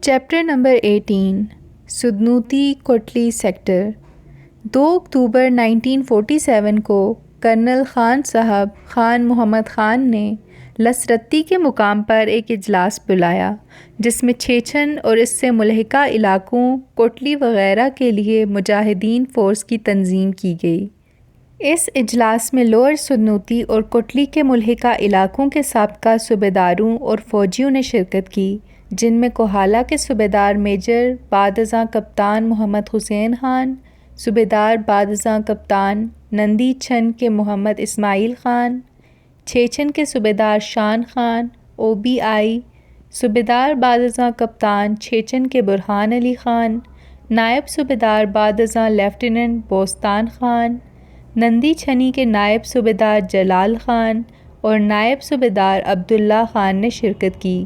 Chapter number 18 Sudhnoti Kotli sector 2 اکتوبر 1947 کو colonel Khan صاحب خان محمد خان نے لسرتی کے مقام پر ایک اجلاس بلایا جس میں چھیچن اور اس سے ملحقہ علاقوں کوٹلی وغیرہ کے لیے مجاہدین فورس کی تنظیم کی گئی۔ اس اجلاس میں لوئر سدنوتی اور کوٹلی کے ملحقہ علاقوں کے سابقہ صوبیداروں اور فوجیوں نے شرکت کی، جن میں کوہالہ کے صوبیدار میجر بعد ازاں کپتان محمد حسین خان، صوبیدار بعد ازاں کپتان نندی چھن کے محمد اسماعیل خان، چھیچن کے صوبیدار شان خان OBI، صوبیدار بعد ازاں کپتان چھیچن کے برہان علی خان، نائب صوبیدار بعد ازاں لیفٹیننٹ بوستان خان، نندی چھنی کے نائب صوبیدار جلال خان اور نائب صوبیدار عبداللہ خان نے شرکت کی۔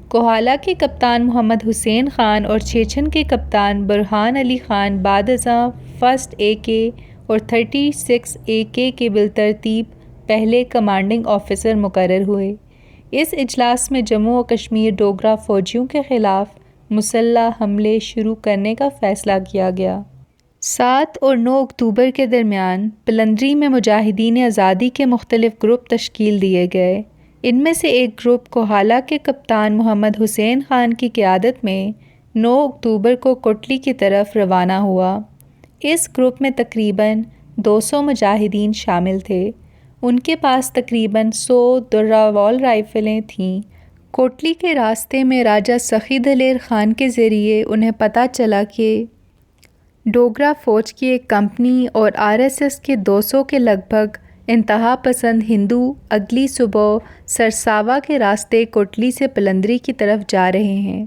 کوہالہ کے کپتان محمد حسین خان اور چھیچن کے کپتان برہان علی خان بعد ازاں 1 AK اور 36 AK کے بالترتیب پہلے کمانڈنگ آفیسر مقرر ہوئے۔ اس اجلاس میں جموں و کشمیر ڈوگرا فوجیوں کے خلاف مسلح حملے شروع کرنے کا فیصلہ کیا گیا۔ 7 اور 9 اکتوبر کے درمیان پلندری میں مجاہدین آزادی کے مختلف گروپ تشکیل دیے گئے۔ ان میں سے ایک گروپ کوہالہ کے کپتان محمد حسین خان کی قیادت میں 9 اکتوبر کو کوٹلی کی طرف روانہ ہوا۔ اس گروپ میں تقریباً 200 مجاہدین شامل تھے۔ ان کے پاس تقریباً 100 دراوال رائفلیں تھیں۔ کوٹلی کے راستے میں راجہ سخی دلیر خان کے ذریعے انہیں پتہ چلا کہ ڈوگرا فوج کی ایک کمپنی اور RSS کے 200 کے لگ بھگ انتہا پسند ہندو اگلی صبح سرساوا کے راستے کوٹلی سے پلندری کی طرف جا رہے ہیں۔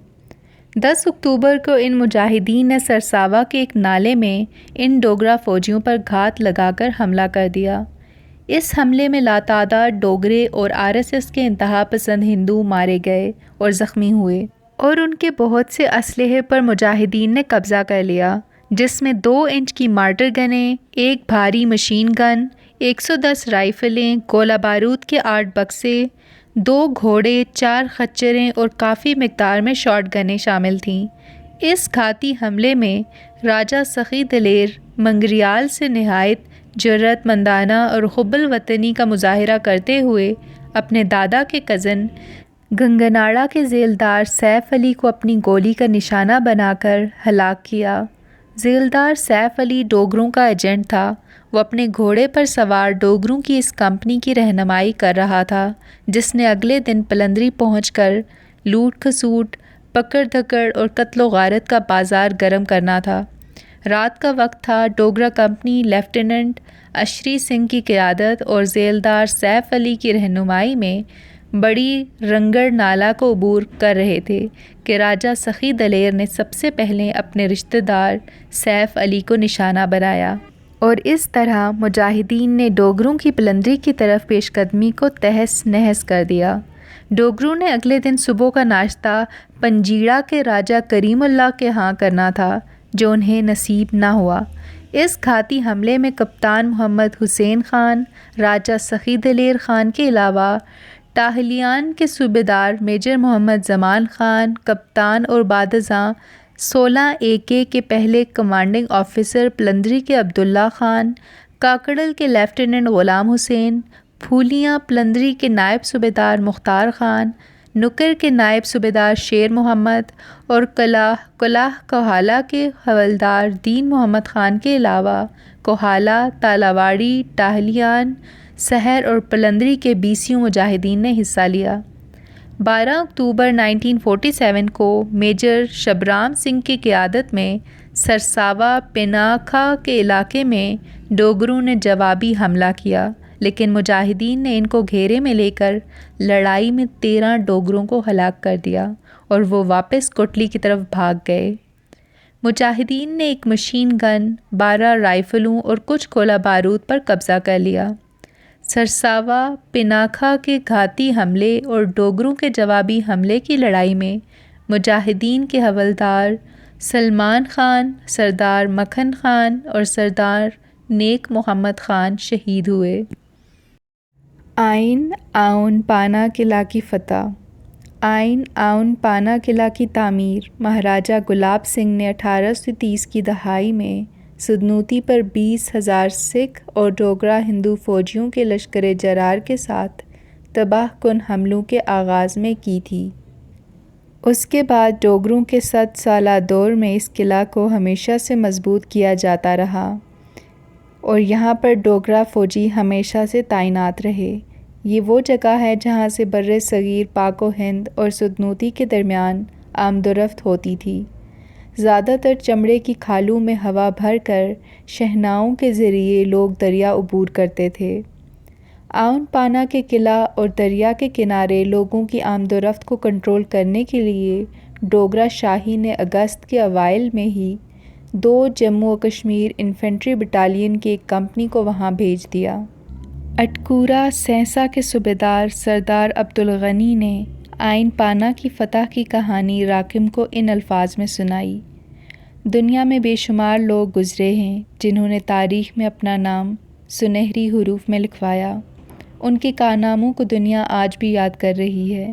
10 اکتوبر کو ان مجاہدین نے سرساوا کے ایک نالے میں ان ڈوگرا فوجیوں پر گھات لگا کر حملہ کر دیا۔ اس حملے میں لاتعداد ڈوگرے اور RSS کے انتہا پسند ہندو مارے گئے اور زخمی ہوئے، اور ان کے بہت سے اسلحے پر مجاہدین نے قبضہ کر لیا، جس میں 2 انچ کی مارٹر گنیں، ایک بھاری مشین گن، 110 رائفلیں، گولہ بارود کے 8 بکسے، 2 گھوڑے، 4 خچریں اور کافی مقدار میں شاٹ گنیں شامل تھیں۔ اس گھاتی حملے میں راجہ سخی دلیر منگریال سے نہایت جرأت مندانہ اور حب الوطنی کا مظاہرہ کرتے ہوئے اپنے دادا کے کزن گنگناڑا کے ذیلدار سیف علی کو اپنی گولی کا نشانہ بنا کر ہلاک کیا۔ ذیلدار سیف علی ڈوگروں کا ایجنٹ تھا۔ وہ اپنے گھوڑے پر سوار ڈوگروں کی اس کمپنی کی رہنمائی کر رہا تھا، جس نے اگلے دن پلندری پہنچ کر لوٹ کھسوٹ، پکڑ دھکڑ اور قتل و غارت کا بازار گرم کرنا تھا۔ رات کا وقت تھا۔ ڈوگرا کمپنی لیفٹیننٹ اشری سنگھ کی قیادت اور ذیلدار سیف علی کی رہنمائی میں بڑی رنگڑ نالہ کو عبور کر رہے تھے کہ راجہ سخی دلیر نے سب سے پہلے اپنے رشتہ دار سیف علی کو نشانہ بنایا، اور اس طرح مجاہدین نے ڈوگروں کی پلندری کی طرف پیش قدمی کو تہس نہس کر دیا۔ ڈوگروں نے اگلے دن صبح کا ناشتہ پنجیڑا کے راجہ کریم اللہ کے ہاں کرنا تھا، جو انہیں نصیب نہ ہوا۔ اس گھاتی حملے میں کپتان محمد حسین خان، راجہ سخی دلیر خان کے علاوہ ٹاہلیان کے صوبیدار میجر محمد زمان خان، کپتان اور بعد ازاں 16 AK کے پہلے کمانڈنگ آفیسر پلندری کے عبداللہ خان، کاکڑل کے لیفٹیننٹ غلام حسین، پھولیاں پلندری کے نائب صوبیدار مختار خان، نکر کے نائب صوبیدار شیر محمد اور کلاہ کوہالہ کے حوالدار دین محمد خان کے علاوہ کوہالہ، تالاواڑی، ٹاہلیان، سحر اور پلندری کے 20 مجاہدین نے حصہ لیا۔ 12 اکتوبر 1947 کو میجر شبرام سنگھ کی قیادت میں سرساوا پناکھا کے علاقے میں ڈوگروں نے جوابی حملہ کیا، لیکن مجاہدین نے ان کو گھیرے میں لے کر لڑائی میں 13 ڈوگروں کو ہلاک کر دیا اور وہ واپس کوٹلی کی طرف بھاگ گئے۔ مجاہدین نے ایک مشین گن، 12 رائفلوں اور کچھ گولہ بارود پر قبضہ کر لیا۔ سرساوا پناکھا کے گھاتی حملے اور ڈوگروں کے جوابی حملے کی لڑائی میں مجاہدین کے حوالدار سلمان خان، سردار مکھن خان اور سردار نیک محمد خان شہید ہوئے۔ آئین آون پانا قلعہ کی فتح آئین آؤن پانا قلعہ کی تعمیر مہاراجہ گلاب سنگھ نے 1830 کی دہائی میں سدنوتی پر 20,000 سکھ اور ڈوگرا ہندو فوجیوں کے لشکر جرار کے ساتھ تباہ کن حملوں کے آغاز میں کی تھی۔ اس کے بعد ڈوگروں کے 7 سالہ دور میں اس قلعہ کو ہمیشہ سے مضبوط کیا جاتا رہا اور یہاں پر ڈوگرا فوجی ہمیشہ سے تعینات رہے۔ یہ وہ جگہ ہے جہاں سے بر صغیر پاک و ہند اور سدنوتی کے درمیان آمد و رفت ہوتی تھی۔ زیادہ تر چمڑے کی کھالوں میں ہوا بھر کر شہناؤں کے ذریعے لوگ دریا عبور کرتے تھے۔ آؤن پانا کے قلعہ اور دریا کے کنارے لوگوں کی آمد و رفت کو کنٹرول کرنے کے لیے ڈوگرا شاہی نے اگست کے اوائل میں ہی 2 جموں و کشمیر انفینٹری بٹالین کی ایک کمپنی کو وہاں بھیج دیا۔ اٹکورا سہسا کے صوبیدار سردار عبدالغنی نے آئین پانا کی فتح کی کہانی راکم کو ان الفاظ میں سنائی: دنیا میں بے شمار لوگ گزرے ہیں جنہوں نے تاریخ میں اپنا نام سنہری حروف میں لکھوایا۔ ان کے کارناموں کو دنیا آج بھی یاد کر رہی ہے۔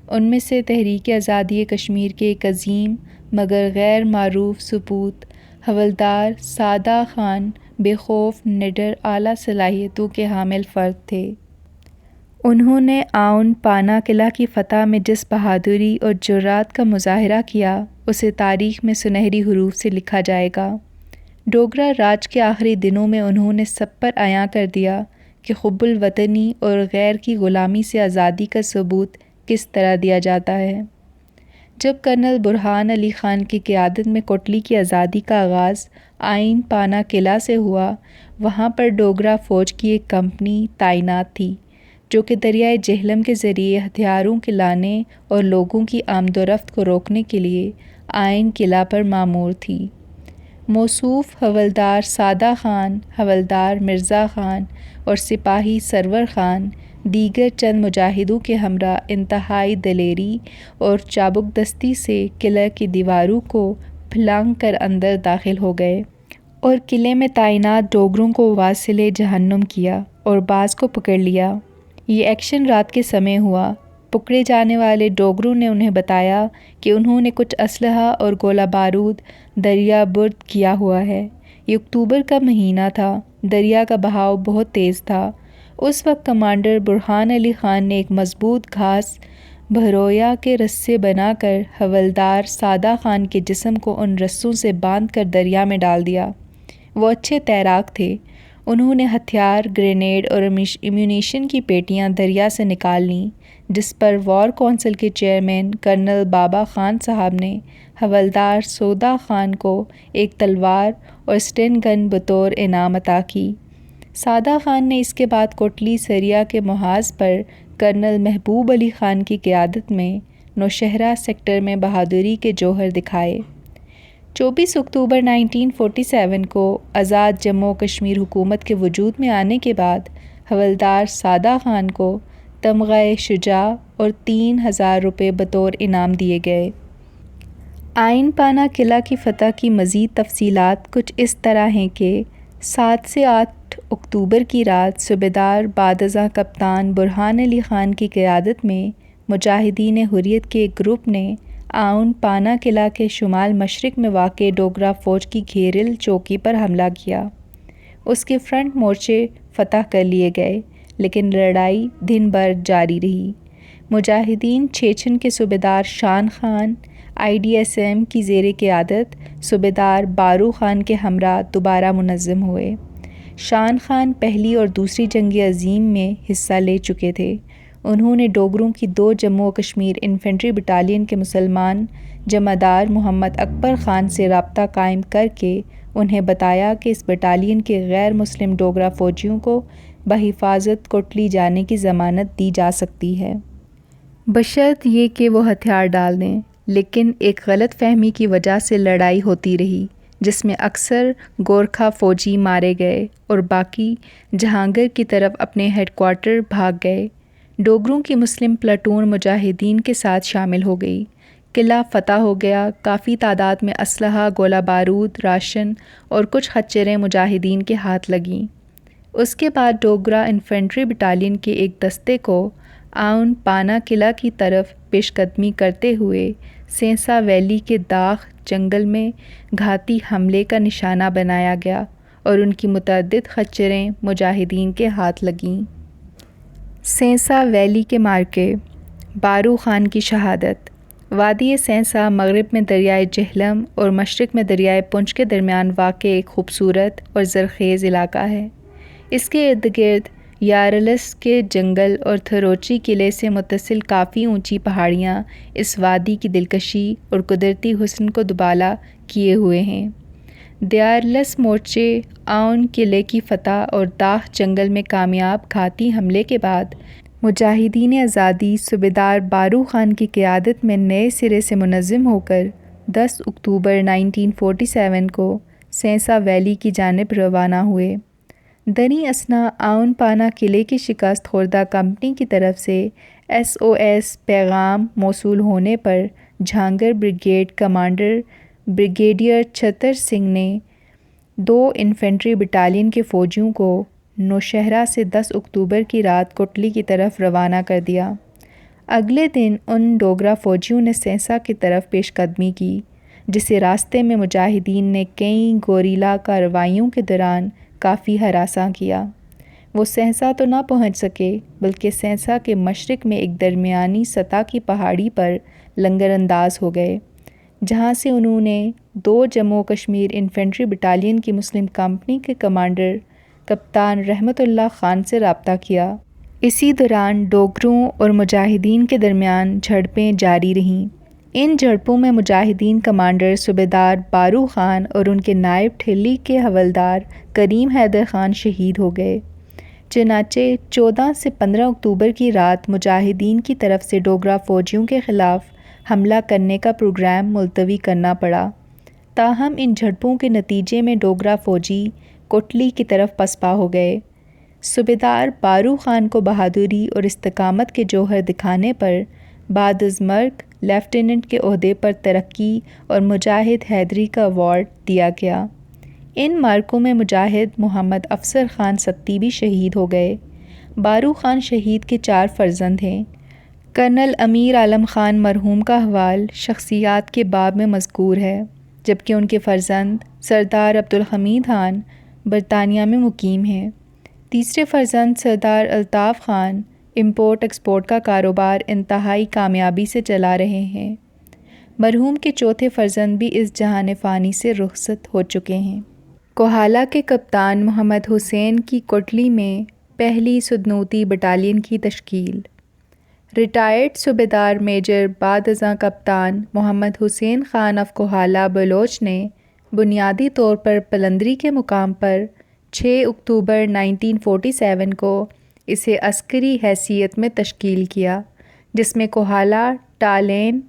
ان میں سے تحریک آزادی کشمیر کے ایک عظیم مگر غیر معروف سپوت حوالدار سعدہ خان بے خوف نڈر اعلیٰ صلاحیتوں کے حامل فرد تھے۔ انہوں نے آؤن پانا قلعہ کی فتح میں جس بہادری اور جرات کا مظاہرہ کیا اسے تاریخ میں سنہری حروف سے لکھا جائے گا۔ ڈوگرا راج کے آخری دنوں میں انہوں نے سب پر عیاں کر دیا کہ حب الوطنی اور غیر کی غلامی سے آزادی کا ثبوت کس طرح دیا جاتا ہے۔ جب کرنل برہان علی خان کی قیادت میں کوٹلی کی آزادی کا آغاز آئین پانا قلعہ سے ہوا، وہاں پر ڈوگرا فوج کی ایک کمپنی تعینات تھی جو کہ دریائے جہلم کے ذریعے ہتھیاروں کے لانے اور لوگوں کی آمد و رفت کو روکنے کے لیے آئین قلعہ پر مامور تھی۔ موصوف حوالدار سعدہ خان، حوالدار مرزا خان اور سپاہی سرور خان دیگر چند مجاہدوں کے ہمراہ انتہائی دلیری اور چابک دستی سے قلعہ کی دیواروں کو پھلانگ کر اندر داخل ہو گئے اور قلعے میں تعینات ڈوگروں کو واصل جہنم کیا اور بعض کو پکڑ لیا۔ یہ ایکشن رات کے سمے ہوا۔ پکڑے جانے والے ڈوگروں نے انہیں بتایا کہ انہوں نے کچھ اسلحہ اور گولہ بارود دریا برد کیا ہوا ہے۔ یہ اکتوبر کا مہینہ تھا۔ دریا کا بہاؤ بہت تیز تھا۔ اس وقت کمانڈر برہان علی خان نے ایک مضبوط گھاس بھرویا کے رسے بنا کر حوالدار سعدہ خان کے جسم کو ان رسوں سے باندھ کر دریا میں ڈال دیا۔ وہ اچھے تیراک تھے۔ انہوں نے ہتھیار، گرینیڈ اور ایمونیشن کی پیٹیاں دریا سے نکال لیں، جس پر وار کونسل کے چیئرمین کرنل بابا خان صاحب نے حوالدار سودا خان کو ایک تلوار اور اسٹین گن بطور انعام عطا کی۔ سعدہ خان نے اس کے بعد کوٹلی سریا کے محاذ پر کرنل محبوب علی خان کی قیادت میں نوشہرہ سیکٹر میں بہادری کے جوہر دکھائے۔ 24 اکتوبر 1947 کو آزاد جموں و کشمیر حکومت کے وجود میں آنے کے بعد حوالدار سعدہ خان کو تمغہ شجاع اور 3,000 روپے بطور انعام دیے گئے۔ آئین پانا قلعہ کی فتح کی مزید تفصیلات کچھ اس طرح ہیں کہ 7 سے 8 اکتوبر کی رات صوبیدار بعد ازاں کپتان برہان علی خان کی قیادت میں مجاہدین حریت کے ایک گروپ نے آؤن پانا قلعہ کے شمال مشرق میں واقع ڈوگرا فوج کی گھیرل چوکی پر حملہ کیا۔ اس کے فرنٹ مورچے فتح کر لیے گئے، لیکن لڑائی دن بھر جاری رہی۔ مجاہدین چھیچن کے صوبیدار شان خان IDSM کی زیر قیادت صوبیدار بارو خان کے ہمراہ دوبارہ منظم ہوئے۔ شان خان پہلی اور دوسری جنگ عظیم میں حصہ لے چکے تھے۔ انہوں نے ڈوگروں کی 2 جموں و کشمیر انفینٹری بٹالین کے مسلمان جمعدار محمد اکبر خان سے رابطہ قائم کر کے انہیں بتایا کہ اس بٹالین کے غیر مسلم ڈوگرا فوجیوں کو بحفاظت کوٹلی جانے کی ضمانت دی جا سکتی ہے، بشرط یہ کہ وہ ہتھیار ڈال دیں۔ لیکن ایک غلط فہمی کی وجہ سے لڑائی ہوتی رہی، جس میں اکثر گورکھا فوجی مارے گئے اور باقی جہانگیر کی طرف اپنے ہیڈ کوارٹر بھاگ گئے۔ ڈوگروں کی مسلم پلاٹون مجاہدین کے ساتھ شامل ہو گئی۔ قلعہ فتح ہو گیا۔ کافی تعداد میں اسلحہ، گولہ بارود، راشن اور کچھ خچریں مجاہدین کے ہاتھ لگیں۔ اس کے بعد ڈوگرا انفینٹری بٹالین کے ایک دستے کو آؤن پانا قلعہ کی طرف پیش قدمی کرتے ہوئے سینسا ویلی کے داغ جنگل میں گھاتی حملے کا نشانہ بنایا گیا اور ان کی متعدد خچریں مجاہدین کے ہاتھ لگیں۔ سینسا ویلی کے معرکے، بارو خان کی شہادت۔ وادی سینسا مغرب میں دریائے جہلم اور مشرق میں دریائے پنچ کے درمیان واقع ایک خوبصورت اور زرخیز علاقہ ہے۔ اس کے ارد گرد یارلس کے جنگل اور تھروچی قلعے سے متصل کافی اونچی پہاڑیاں اس وادی کی دلکشی اور قدرتی حسن کو دوبالا کیے ہوئے ہیں۔ دیارلس مورچے، آؤن قلعے کی فتح اور داغ جنگل میں کامیاب گھاتی حملے کے بعد مجاہدین آزادی صوبیدار بارو خان کی قیادت میں نئے سرے سے منظم ہو کر 10 اکتوبر 1947 کو سینسا ویلی کی جانب روانہ ہوئے۔ دریں اثنا آؤن پانا قلعے کی شکست خوردہ کمپنی کی طرف سے SOS پیغام موصول ہونے پر جھانگر brigade commander brigadier Chhatar Singh نے 2 انفینٹری بٹالین کے فوجیوں کو نوشہرہ سے 10 اکتوبر کی رات کوٹلی کی طرف روانہ کر دیا۔ اگلے دن ان ڈوگرا فوجیوں نے سینسا کی طرف پیش قدمی کی، جسے راستے میں مجاہدین نے کئی گوریلا کارروائیوں کے دوران کافی ہراساں کیا۔ وہ سینسا تو نہ پہنچ سکے بلکہ سینسا کے مشرق میں ایک درمیانی سطح کی پہاڑی پر لنگر انداز ہو گئے، جہاں سے انہوں نے 2 جموں و کشمیر انفینٹری بٹالین کی مسلم کمپنی کے کمانڈر کپتان رحمت اللہ خان سے رابطہ کیا۔ اسی دوران ڈوگروں اور مجاہدین کے درمیان جھڑپیں جاری رہیں۔ ان جھڑپوں میں مجاہدین کمانڈر صوبیدار بارو خان اور ان کے نائب ٹھلی کے حوالدار کریم حیدر خان شہید ہو گئے۔ چنانچہ 14 سے 15 اکتوبر کی رات مجاہدین کی طرف سے ڈوگرا فوجیوں کے خلاف حملہ کرنے کا پروگرام ملتوی کرنا پڑا۔ تاہم ان جھڑپوں کے نتیجے میں ڈوگرا فوجی کوٹلی کی طرف پسپا ہو گئے۔ صوبیدار بارو خان کو بہادری اور استقامت کے جوہر دکھانے پر بعد از مرگ لیفٹیننٹ کے عہدے پر ترقی اور مجاہد حیدری کا ایوارڈ دیا گیا۔ ان مارکوں میں مجاہد محمد افسر خان ستی بھی شہید ہو گئے۔ بارو خان شہید کے 4 فرزند ہیں۔ کرنل امیر عالم خان مرحوم کا احوال شخصیات کے باب میں مذکور ہے، جبکہ ان کے فرزند سردار عبدالحمید خان برطانیہ میں مقیم ہیں۔ تیسرے فرزند سردار الطاف خان امپورٹ ایکسپورٹ کا کاروبار انتہائی کامیابی سے چلا رہے ہیں۔ مرحوم کے چوتھے فرزند بھی اس جہان فانی سے رخصت ہو چکے ہیں۔ کوہالہ کے کپتان محمد حسین کی کوٹلی میں پہلی سدنوتی بٹالین کی تشکیل۔ ریٹائرڈ صوبیدار میجر بعد ازاں کپتان محمد حسین خان آف کوہالہ بلوچ نے بنیادی طور پر پلندری کے مقام پر 6 اکتوبر 1947 کو اسے عسکری حیثیت میں تشکیل کیا، جس میں کوہالہ، ٹالین،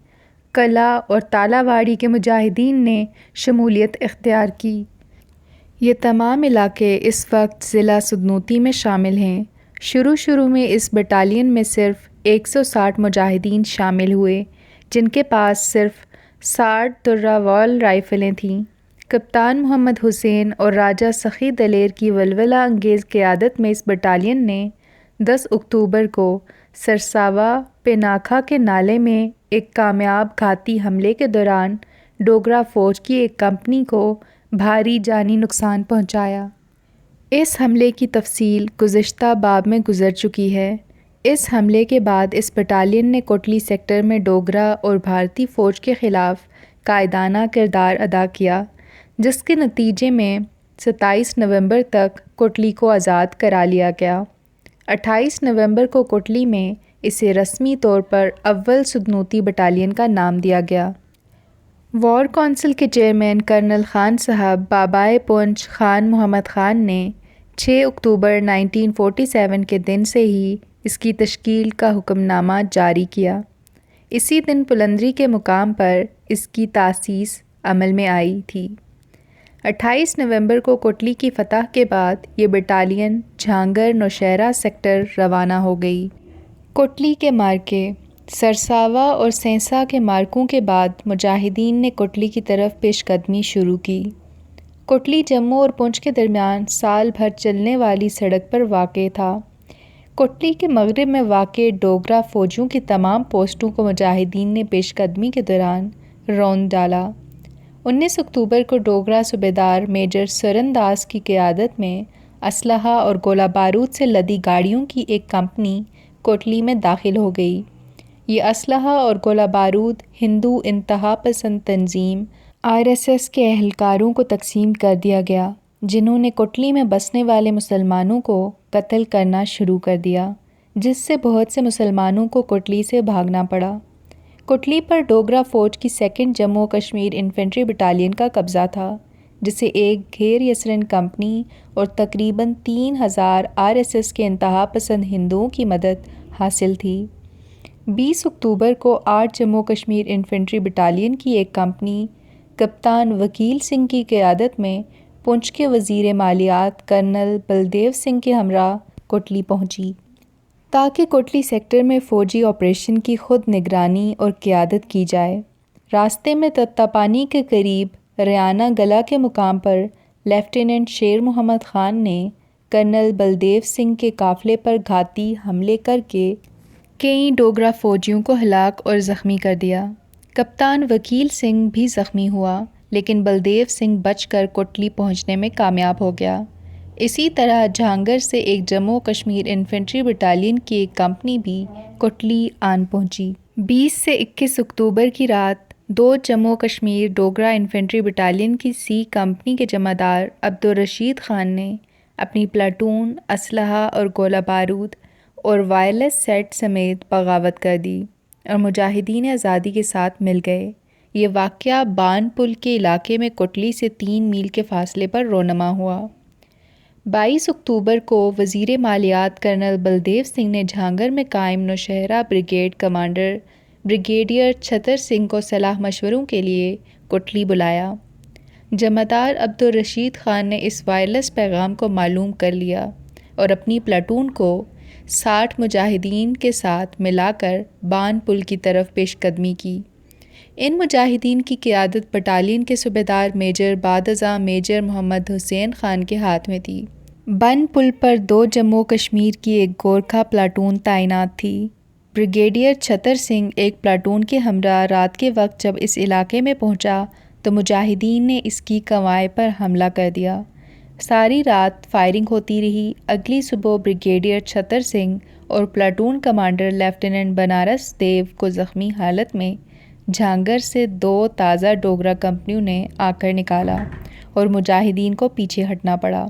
کلا اور تالاواڑی کے مجاہدین نے شمولیت اختیار کی۔ یہ تمام علاقے اس وقت ضلع سدنوتی میں شامل ہیں۔ شروع میں اس بٹالین میں صرف 160 مجاہدین شامل ہوئے، جن کے پاس صرف 60 درہ رائفلیں تھیں۔ کپتان محمد حسین اور راجہ سخی دلیر کی ولولہ انگیز قیادت میں اس بٹالین نے 10 اکتوبر کو سرساوا پیناکھا کے نالے میں ایک کامیاب گھاتی حملے کے دوران ڈوگرا فوج کی ایک کمپنی کو بھاری جانی نقصان پہنچایا۔ اس حملے کی تفصیل گزشتہ باب میں گزر چکی ہے۔ اس حملے کے بعد اس بٹالین نے کوٹلی سیکٹر میں ڈوگرا اور بھارتی فوج کے خلاف قائدانہ کردار ادا کیا، جس کے نتیجے میں 27 نومبر تک کوٹلی کو آزاد کرا لیا گیا۔ 28 نومبر کو کوٹلی میں اسے رسمی طور پر اول سدنوتی بٹالین کا نام دیا گیا۔ وار کونسل کے چیئرمین کرنل خان صاحب بابائے پونچھ خان محمد خان نے 6 اکتوبر 1947 کے دن سے ہی اس کی تشکیل کا حکم نامہ جاری کیا۔ اسی دن پلندری کے مقام پر اس کی تاسیس عمل میں آئی تھی۔ 28 نومبر کو کوٹلی کی فتح کے بعد یہ بٹالین جھانگر نوشہرہ سیکٹر روانہ ہو گئی۔ کوٹلی کے مارکے۔ سرساوا اور سینسا کے مارکوں کے بعد مجاہدین نے کوٹلی کی طرف پیش قدمی شروع کی۔ کوٹلی جموں اور پونچھ کے درمیان سال بھر چلنے والی سڑک پر واقع تھا۔ کوٹلی کے مغرب میں واقع ڈوگرا فوجیوں کی تمام پوسٹوں کو مجاہدین نے پیش قدمی کے دوران روند ڈالا۔ 19 اکتوبر کو ڈوگرا صوبیدار میجر سرن داس کی قیادت میں اسلحہ اور گولہ بارود سے لدی گاڑیوں کی ایک کمپنی کوٹلی میں داخل ہو گئی۔ یہ اسلحہ اور گولہ بارود ہندو انتہا پسند تنظیم RSS کے اہلکاروں کو تقسیم کر دیا گیا، جنہوں نے کوٹلی میں بسنے والے مسلمانوں کو قتل کرنا شروع کر دیا، جس سے بہت سے مسلمانوں کو کوٹلی سے بھاگنا پڑا۔ کوٹلی پر ڈوگرا فوج کی 2 جموں کشمیر انفینٹری بٹالین کا قبضہ تھا، جسے ایک غیر یسرن کمپنی اور تقریباً 3000 RSS کے انتہا پسند ہندوؤں کی مدد حاصل تھی۔ 20 اکتوبر کو 8 جموں کشمیر انفینٹری بٹالین کی ایک کمپنی کپتان وکیل سنگھ کی قیادت میں پونچھ کے وزیر مالیات کرنل بلدیو سنگھ کے ہمراہ کوٹلی پہنچی، تاکہ کوٹلی سیکٹر میں فوجی آپریشن کی خود نگرانی اور قیادت کی جائے۔ راستے میں تتاپانی کے قریب ریانہ گلہ کے مقام پر لیفٹیننٹ شیر محمد خان نے کرنل بلدیو سنگھ کے قافلے پر گھاتی حملے کر کے کئی ڈوگرا فوجیوں کو ہلاک اور زخمی کر دیا۔ کپتان وکیل سنگھ بھی زخمی ہوا، لیکن بلدیو سنگھ بچ کر کوٹلی پہنچنے میں کامیاب ہو گیا۔ اسی طرح جہانگیر سے ایک جموں کشمیر انفینٹری بٹالین کی ایک کمپنی بھی کوٹلی آن پہنچی۔ 20 سے 21 اکتوبر کی رات 2 جموں کشمیر ڈوگرا انفینٹری بٹالین کی C کمپنی کے جمعدار عبدالرشید خان نے اپنی پلاٹون، اسلحہ اور گولہ بارود اور وائرلیس سیٹ سمیت بغاوت کر دی اور مجاہدین آزادی کے ساتھ مل گئے۔ یہ واقعہ بان پل کے علاقے میں کوٹلی سے 3 میل کے فاصلے پر رونما ہوا۔ 22 اکتوبر کو وزیر مالیات کرنل بلدیو سنگھ نے جہانگیر میں قائم Nowshera brigade commander brigadier Chhatar Singh کو صلاح مشوروں کے لیے کوٹلی بلایا۔ جمعدار عبدالرشید خان نے اس وائرلیس پیغام کو معلوم کر لیا اور اپنی پلاٹون کو 60 مجاہدین کے ساتھ ملا کر بان پل کی طرف پیش قدمی کی۔ ان مجاہدین کی قیادت بٹالین کے صوبیدار میجر بعد ازاں میجر محمد حسین خان کے ہاتھ میں تھی۔ بن پل پر 2 جموں کشمیر کی ایک گورکھا پلاٹون تعینات تھی۔ بریگیڈیئر چھتر سنگھ ایک پلاٹون کے ہمراہ رات کے وقت جب اس علاقے میں پہنچا تو مجاہدین نے اس کی کنوائے پر حملہ کر دیا۔ ساری رات فائرنگ ہوتی رہی۔ اگلی صبح بریگیڈیئر چھتر سنگھ اور پلاٹون کمانڈر لیفٹیننٹ بنارس دیو کو زخمی حالت میں جہانگیر سے 2 تازہ ڈوگرا کمپنیوں نے آ کر نکالا اور مجاہدین کو پیچھے ہٹنا پڑا۔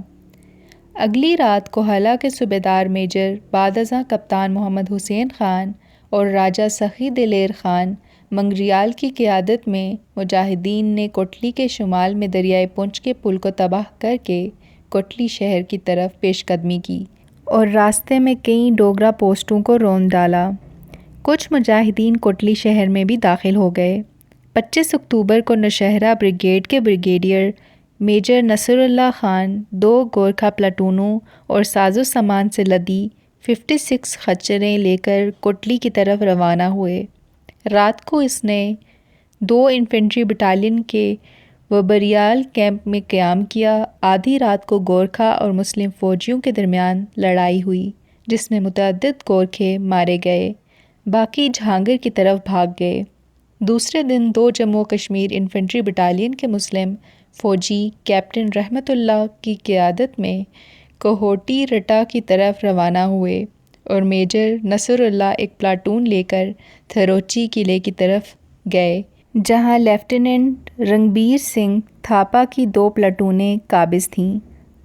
اگلی رات کوہالہ کے صوبیدار میجر بعد ازاں کپتان محمد حسین خان اور راجہ سخی دلیر خان منگریال کی قیادت میں مجاہدین نے کوٹلی کے شمال میں دریائے پونچھ کے پل کو تباہ کر کے کوٹلی شہر کی طرف پیش قدمی کی اور راستے میں کئی ڈوگرا پوسٹوں کو روند ڈالا۔ کچھ مجاہدین کوٹلی شہر میں بھی داخل ہو گئے۔ 25 اکتوبر کو نوشہرہ بریگیڈ کے بریگیڈیئر میجر نصر اللہ خان 2 گورکھا پلاٹونوں اور ساز و سامان سے لدی 56 خچریں لے کر کوٹلی کی طرف روانہ ہوئے۔ رات کو اس نے 2 انفینٹری بٹالین کے وبریال کیمپ میں قیام کیا۔ آدھی رات کو گورکھا اور مسلم فوجیوں کے درمیان لڑائی ہوئی، جس میں متعدد گورکھے مارے گئے، باقی جہانگیر کی طرف بھاگ گئے۔ دوسرے دن 2 جموں کشمیر انفینٹری بٹالین کے مسلم فوجی کیپٹن رحمت اللہ کی قیادت میں کوہوٹی رٹا کی طرف روانہ ہوئے اور میجر نصر اللہ ایک پلاٹون لے کر تھروچی قلعے کی طرف گئے، جہاں لیفٹیننٹ رنگبیر سنگھ تھاپا کی 2 پلاٹونیں قابض تھیں۔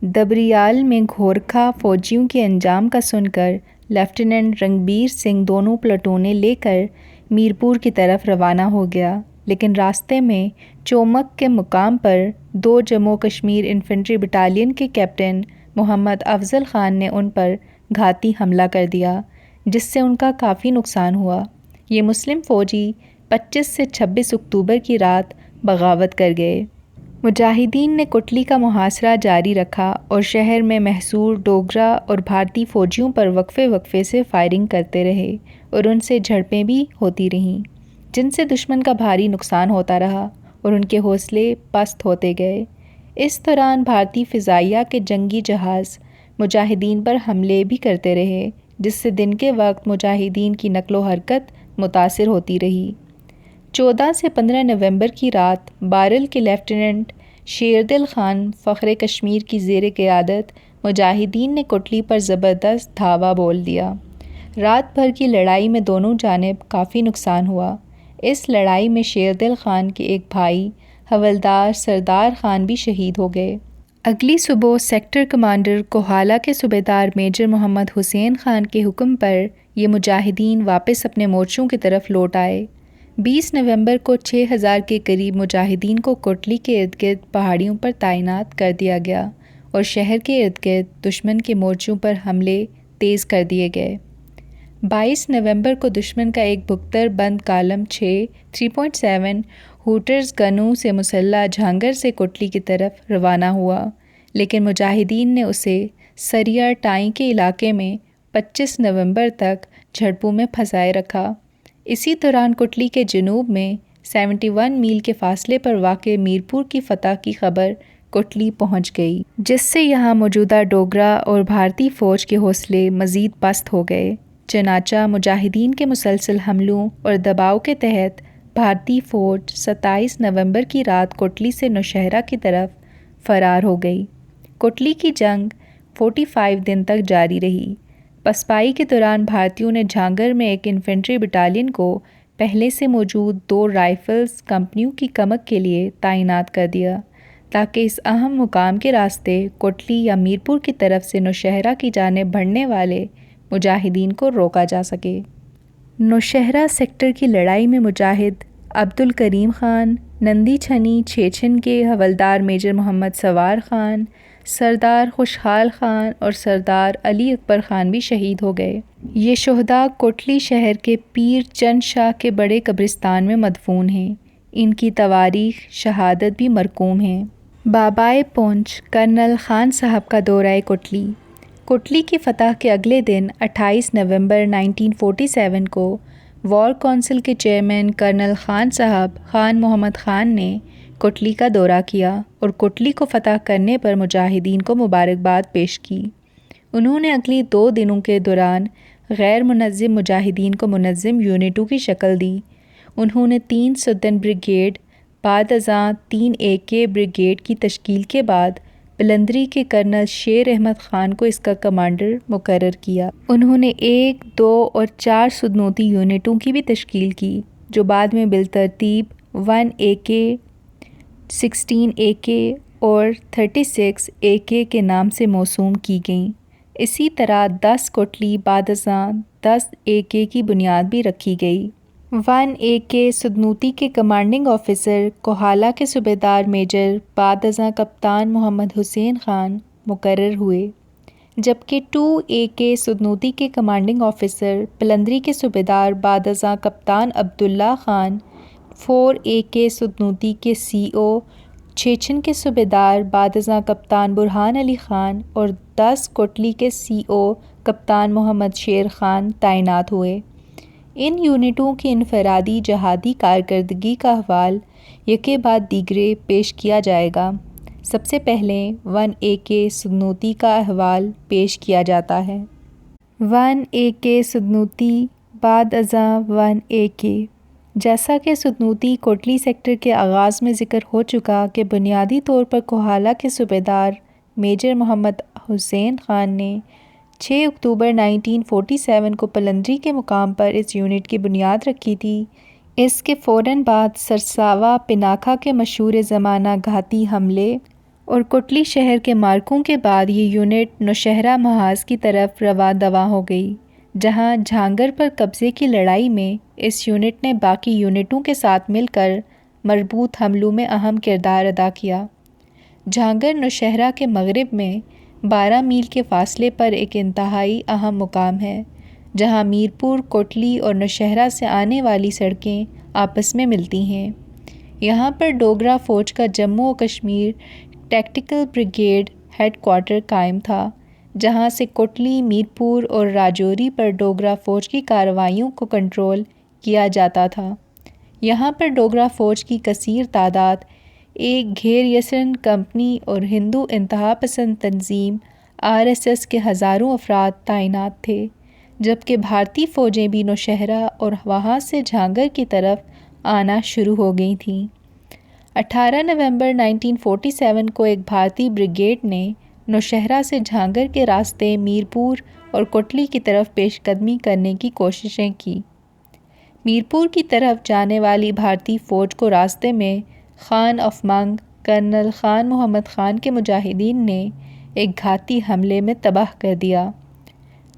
دبریال میں گورکھا فوجیوں کے انجام کا سن کر لیفٹیننٹ رنگبیر سنگھ دونوں پلاٹونیں لے کر میرپور کی طرف روانہ ہو گیا، لیکن راستے میں چومک کے مقام پر 2 جموں کشمیر انفینٹری بٹالین کے کیپٹن محمد افضل خان نے ان پر گھاتی حملہ کر دیا، جس سے ان کا کافی نقصان ہوا۔ یہ مسلم فوجی 25 سے 26 اکتوبر کی رات بغاوت کر گئے۔ مجاہدین نے کوٹلی کا محاصرہ جاری رکھا اور شہر میں محصور ڈوگرا اور بھارتی فوجیوں پر وقفے سے فائرنگ کرتے رہے اور ان سے جھڑپیں بھی ہوتی رہیں، جن سے دشمن کا بھاری نقصان ہوتا رہا اور ان کے حوصلے پست ہوتے گئے۔ اس دوران بھارتی فضائیہ کے جنگی جہاز مجاہدین پر حملے بھی کرتے رہے، جس سے دن کے وقت مجاہدین کی نقل و حرکت متاثر ہوتی رہی۔ 14 سے 15 نومبر کی رات بارل کے لیفٹیننٹ شیردل خان فخر کشمیر کی زیر قیادت مجاہدین نے کوٹلی پر زبردست دھاوا بول دیا۔ رات بھر کی لڑائی میں دونوں جانب کافی نقصان ہوا۔ اس لڑائی میں شیردل خان کے ایک بھائی حوالدار سردار خان بھی شہید ہو گئے۔ اگلی صبح سیکٹر کمانڈر کوہالہ کے صوبیدار میجر محمد حسین خان کے حکم پر یہ مجاہدین واپس اپنے مورچوں کی طرف لوٹ آئے۔ 20 نومبر کو 6000 کے قریب مجاہدین کو کوٹلی کے ارد گرد پہاڑیوں پر تعینات کر دیا گیا اور شہر کے ارد گرد دشمن کے مورچوں پر حملے تیز کر دیے گئے۔ 22 نومبر کو دشمن کا ایک بکتر بند کالم 3.7 ہوٹرز گنوں سے مسلح جھانگر سے کوٹلی کی طرف روانہ ہوا، لیکن مجاہدین نے اسے سریا ٹائیں کے علاقے میں 25 نومبر تک جھڑپوں میں پھنسائے رکھا۔ اسی دوران کوٹلی کے جنوب میں 71 میل کے فاصلے پر واقع میرپور کی فتح کی خبر کوٹلی پہنچ گئی، جس سے یہاں موجودہ ڈوگرا اور بھارتی فوج کے حوصلے مزید پست ہو گئے۔ چنانچہ مجاہدین کے مسلسل حملوں اور دباؤ کے تحت بھارتی فوج 27 نومبر کی رات کوٹلی سے نوشہرہ کی طرف فرار ہو گئی۔ کوٹلی کی جنگ 45 دن تک جاری رہی۔ پسپائی کے دوران بھارتیوں نے جھانگر میں ایک انفنٹری بٹالین کو پہلے سے موجود 2 رائفلز کمپنیوں کی کمک کے لیے تعینات کر دیا تاکہ اس اہم مقام کے راستے کوٹلی یا میرپور کی طرف سے نوشہرہ کی جانب بڑھنے والے مجاہدین کو روکا جا سکے۔ نوشہرہ سیکٹر کی لڑائی میں مجاہد عبد الکریم خان، نندی چھنی چھیچن کے حوالدار میجر محمد سوار خان، سردار خوشحال خان اور سردار علی اکبر خان بھی شہید ہو گئے۔ یہ شہداء کوٹلی شہر کے پیر چند شاہ کے بڑے قبرستان میں مدفون ہیں۔ ان کی تواریخ شہادت بھی مرقوم ہیں۔ بابائے پونچھ کرنل خان صاحب کا دورہ کوٹلی۔ کوٹلی کی فتح کے اگلے دن 28 نومبر 1947 کو وار کونسل کے چیئرمین کرنل خان صاحب خان محمد خان نے کوٹلی کا دورہ کیا اور کوٹلی کو فتح کرنے پر مجاہدین کو مبارکباد پیش کی۔ انہوں نے اگلی 2 دنوں کے دوران غیر منظم مجاہدین کو منظم یونٹوں کی شکل دی۔ انہوں نے 3 سدن بریگیڈ بعد ازاں 3 AK بریگیڈ کی تشکیل کے بعد بلندری کے کرنل شیر احمد خان کو اس کا کمانڈر مقرر کیا۔ انہوں نے 1، 2 اور 4 سدنوتی یونٹوں کی بھی تشکیل کی جو بعد میں بالترتیب 1 AK، 16 AK اور 36 AK کے نام سے موسوم کی گئیں۔ اسی طرح 10 کوٹلی بعد ازاں 10 AK کی بنیاد بھی رکھی گئی۔ 1 AK سدنوتی کے کمانڈنگ آفیسر کوہالہ کے صوبیدار میجر بعد ازاں کپتان محمد حسین خان مقرر ہوئے، جبکہ 2 AK سدنوتی کے کمانڈنگ آفیسر بلندری کے صوبیدار بعد ازاں کپتان عبداللہ خان، 4 AK سدنوتی کے CO چھیچن کے صوبیدار بعد ازاں کپتان برہان علی خان اور 10 کوٹلی کے CO کپتان محمد شیر خان تعینات ہوئے۔ ان یونٹوں کی انفرادی جہادی کارکردگی کا احوال یکے بعد دیگرے پیش کیا جائے گا۔ سب سے پہلے 1 AK سدنوتی کا احوال پیش کیا جاتا ہے۔ 1 AK سدنوتی بعد ازاں 1 AK۔ جیسا کہ سدنوتی کوٹلی سیکٹر کے آغاز میں ذکر ہو چکا کہ بنیادی طور پر کوہالہ کے صوبیدار میجر محمد حسین خان نے 6 اکتوبر 1947 کو بلندری کے مقام پر اس یونٹ کی بنیاد رکھی تھی۔ اس کے فوراً بعد سرساوا پناکھا کے مشہور زمانہ گھاتی حملے اور کوٹلی شہر کے مارکوں کے بعد یہ یونٹ نوشہرہ محاذ کی طرف رواں دواں ہو گئی، جہاں جھانگر پر قبضے کی لڑائی میں اس یونٹ نے باقی یونٹوں کے ساتھ مل کر مربوط حملوں میں اہم کردار ادا کیا۔ جھانگر نوشہرہ کے مغرب میں 12 میل کے فاصلے پر ایک انتہائی اہم مقام ہے، جہاں میرپور، کوٹلی اور نوشہرہ سے آنے والی سڑکیں آپس میں ملتی ہیں۔ یہاں پر ڈوگرا فوج کا جموں و Kashmir tactical brigade head quarter قائم تھا، جہاں سے کوٹلی، میرپور اور راجوری پر ڈوگرا فوج کی کارروائیوں کو کنٹرول کیا جاتا تھا۔ یہاں پر ڈوگرا فوج کی کثیر تعداد، ایک گھیر یسن کمپنی اور ہندو انتہا پسند تنظیم RSS کے ہزاروں افراد تعینات تھے، جبکہ بھارتی فوجیں بھی نوشہرہ اور وہاں سے جھانگھر کی طرف آنا شروع ہو گئی تھیں۔ 18 نومبر 1947 کو ایک بھارتی بریگیڈ نے نوشہرہ سے جھانگھر کے راستے میرپور اور کوٹلی کی طرف پیش قدمی کرنے کی کوششیں کی۔ میرپور کی طرف جانے والی بھارتی فوج کو راستے میں خان آف منگ کرنل خان محمد خان کے مجاہدین نے ایک گھاتی حملے میں تباہ کر دیا،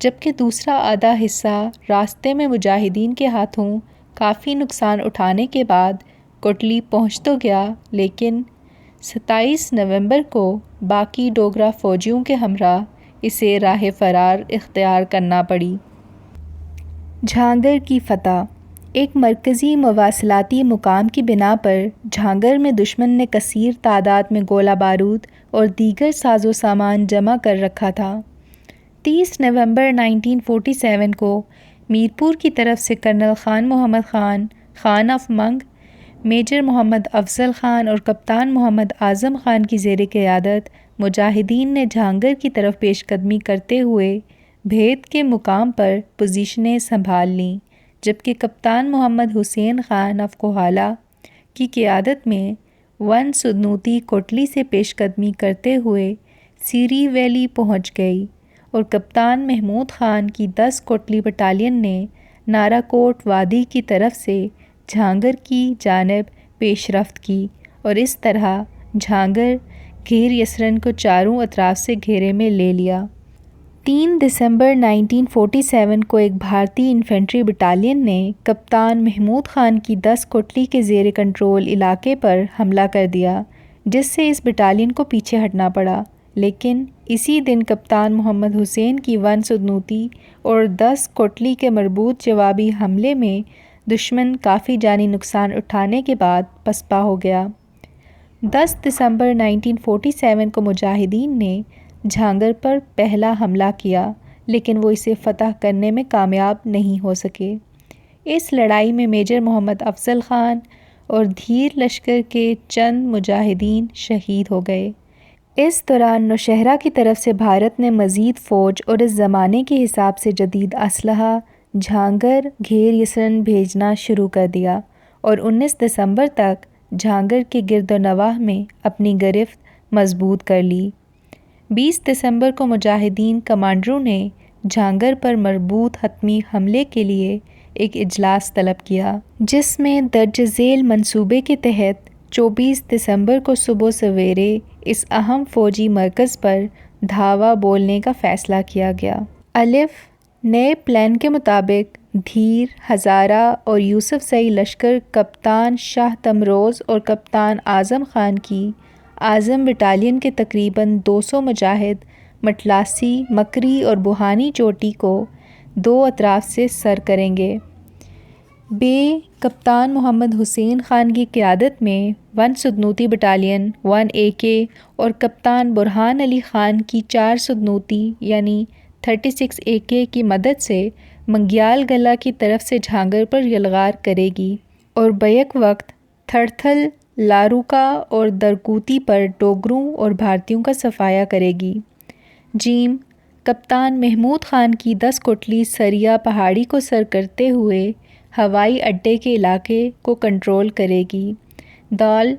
جبکہ دوسرا آدھا حصہ راستے میں مجاہدین کے ہاتھوں کافی نقصان اٹھانے کے بعد کوٹلی پہنچ تو گیا، لیکن 27 نومبر کو باقی ڈوگرا فوجیوں کے ہمراہ اسے راہ فرار اختیار کرنا پڑی۔ جھانگھر کی فتح۔ ایک مرکزی مواصلاتی مقام کی بنا پر جھانگھر میں دشمن نے کثیر تعداد میں گولہ بارود اور دیگر ساز و سامان جمع کر رکھا تھا۔ 30 نومبر 1947 کو میرپور کی طرف سے colonel Khan Muhammad Khan, Khan of Mang, major Muhammad Afzal Khan اور کپتان محمد اعظم خان کی زیر قیادت مجاہدین نے جھانگھر کی طرف پیش قدمی کرتے ہوئے بھید کے مقام پر پوزیشنیں سنبھال لیں، جبکہ کپتان محمد حسین خان آف کوہالہ کی قیادت میں 1 سدنوتی کوٹلی سے پیش قدمی کرتے ہوئے سیری ویلی پہنچ گئی اور کپتان محمود خان کی 10 کوٹلی بٹالین نے نارا کوٹ وادی کی طرف سے جھانگھر کی جانب پیش رفت کی اور اس طرح جھانگھر گھیر یسرن کو چاروں اطراف سے گھیرے میں لے لیا۔ 3 دسمبر 1947 کو ایک بھارتی انفینٹری بٹالین نے کپتان محمود خان کی 10 کوٹلی کے زیر کنٹرول علاقے پر حملہ کر دیا، جس سے اس بٹالین کو پیچھے ہٹنا پڑا، لیکن اسی دن کپتان محمد حسین کی 1 سدنوتی اور 10 کوٹلی کے مربوط جوابی حملے میں دشمن کافی جانی نقصان اٹھانے کے بعد پسپا ہو گیا۔ 10 دسمبر 1947 کو مجاہدین نے جھانگھر پر پہلا حملہ کیا، لیکن وہ اسے فتح کرنے میں کامیاب نہیں ہو سکے۔ اس لڑائی میں میجر محمد افضل خان اور دھیر لشکر کے چند مجاہدین شہید ہو گئے۔ اس دوران نوشہرہ کی طرف سے بھارت نے مزید فوج اور اس زمانے کے حساب سے جدید اسلحہ جھانگھر گھیر یسرن بھیجنا شروع کر دیا اور 19 دسمبر تک جھانگھر کے گرد و نواح میں اپنی گرفت مضبوط کر لی۔ 20 دسمبر کو مجاہدین کمانڈروں نے جھانگھر پر مربوط حتمی حملے کے لیے ایک اجلاس طلب کیا، جس میں درج ذیل منصوبے کے تحت 24 دسمبر کو صبح سویرے اس اہم فوجی مرکز پر دھاوا بولنے کا فیصلہ کیا گیا۔ الف نئے پلان کے مطابق دھیر، ہزارہ اور یوسف زئی لشکر کپتان شاہ تمروز اور کپتان اعظم خان کی اعظم بٹالین کے تقریباً 200 مجاہد مٹلاسی، مکری اور بوہانی چوٹی کو 2 اطراف سے سر کریں گے۔ بے کپتان محمد حسین خان کی قیادت میں 1 سدنوتی بٹالین 1 AK اور کپتان برہان علی خان کی 4 سدنوتی یعنی 36 AK کی مدد سے منگیال گلہ کی طرف سے جھانگھر پر یلغار کرے گی اور بیک وقت تھڑتھل، لاروکا اور درکوتی پر ڈوگروں اور بھارتیوں کا صفایا کرے گی۔ جیم کپتان محمود خان کی 10 کوٹلی سریا پہاڑی کو سر کرتے ہوئے ہوائی اڈے کے علاقے کو کنٹرول کرے گی۔ دال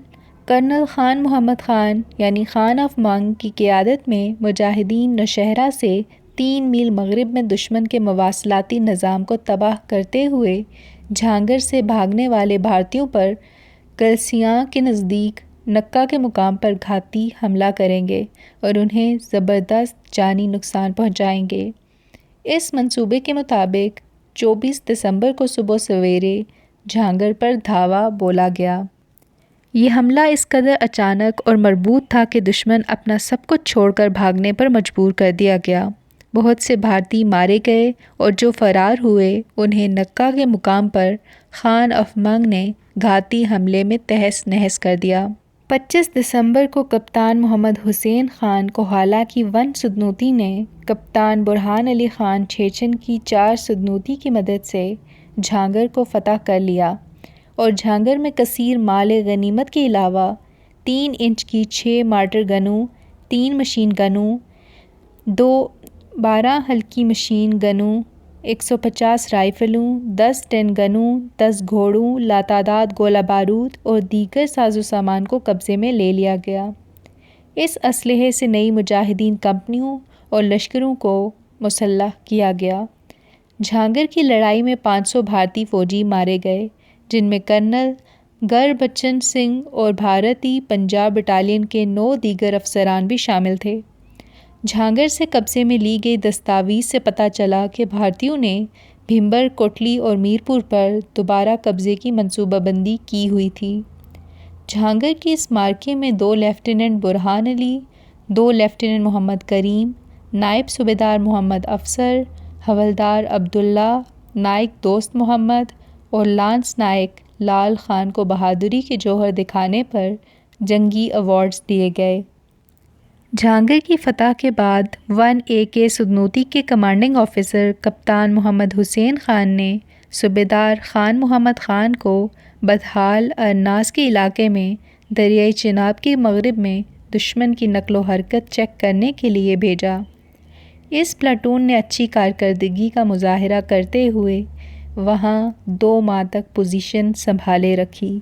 کرنل خان محمد خان یعنی خان آف منگ کی قیادت میں مجاہدین نوشہرہ سے 3 میل مغرب میں دشمن کے مواصلاتی نظام کو تباہ کرتے ہوئے جھانگھر سے بھاگنے والے بھارتیوں پر کلسیاں کے نزدیک نکا کے مقام پر گھاتی حملہ کریں گے اور انہیں زبردست جانی نقصان پہنچائیں گے۔ اس منصوبے کے مطابق 24 دسمبر کو صبح سویرے جھانگھر پر دھاوا بولا گیا۔ یہ حملہ اس قدر اچانک اور مربوط تھا کہ دشمن اپنا سب کچھ چھوڑ کر بھاگنے پر مجبور کر دیا گیا۔ بہت سے بھارتی مارے گئے اور جو فرار ہوئے انہیں نکا کے مقام پر خان آف منگ نے گھاتی حملے میں تہس نہس کر دیا۔ 25 دسمبر کو کپتان محمد حسین خان کوہالہ کی 1 سدنوتی نے کپتان برہان علی خان چھیچن کی 4 سدنوتی کی مدد سے جھانگھر کو فتح کر لیا اور جھانگھر میں کثیر مال غنیمت کے علاوہ 3 انچ کی 6 مارٹر گنوں، 3 مشین گنوں، 12 ہلکی مشین گنوں، 150 رائفلوں، 10 ٹن گنوں، 10 گھوڑوں، لاتعداد گولہ بارود اور دیگر ساز و سامان کو قبضے میں لے لیا گیا۔ اس اسلحے سے نئی مجاہدین کمپنیوں اور لشکروں کو مسلح کیا گیا۔ جہانگیر کی لڑائی میں 500 بھارتی فوجی مارے گئے، جن میں کرنل گربچن سنگھ اور بھارتی پنجاب بٹالین کے 9 دیگر افسران بھی شامل تھے۔ جہانگیر سے قبضے میں لی گئی دستاویز سے پتہ چلا کہ بھارتیوں نے بھیمبر، کوٹلی اور میرپور پر دوبارہ قبضے کی منصوبہ بندی کی ہوئی تھی۔ جہانگیر کی اس معرکے میں 2 لیفٹیننٹ برہان علی، 2 لیفٹیننٹ محمد کریم، نائب صوبیدار محمد افسر، حوالدار عبداللہ، نائک دوست محمد اور لانس نائک لال خان کو بہادری کے جوہر دکھانے پر جنگی ایوارڈز دیے گئے۔ جہانگیر کی فتح کے بعد 1A کے سدنوتی کے کمانڈنگ آفیسر کپتان محمد حسین خان نے صوبیدار خان محمد خان کو بدحال ارناس کے علاقے میں دریائے چناب کے مغرب میں دشمن کی نقل و حرکت چیک کرنے کے لیے بھیجا۔ اس پلاٹون نے اچھی کارکردگی کا مظاہرہ کرتے ہوئے وہاں 2 ماہ تک پوزیشن سنبھالے رکھی۔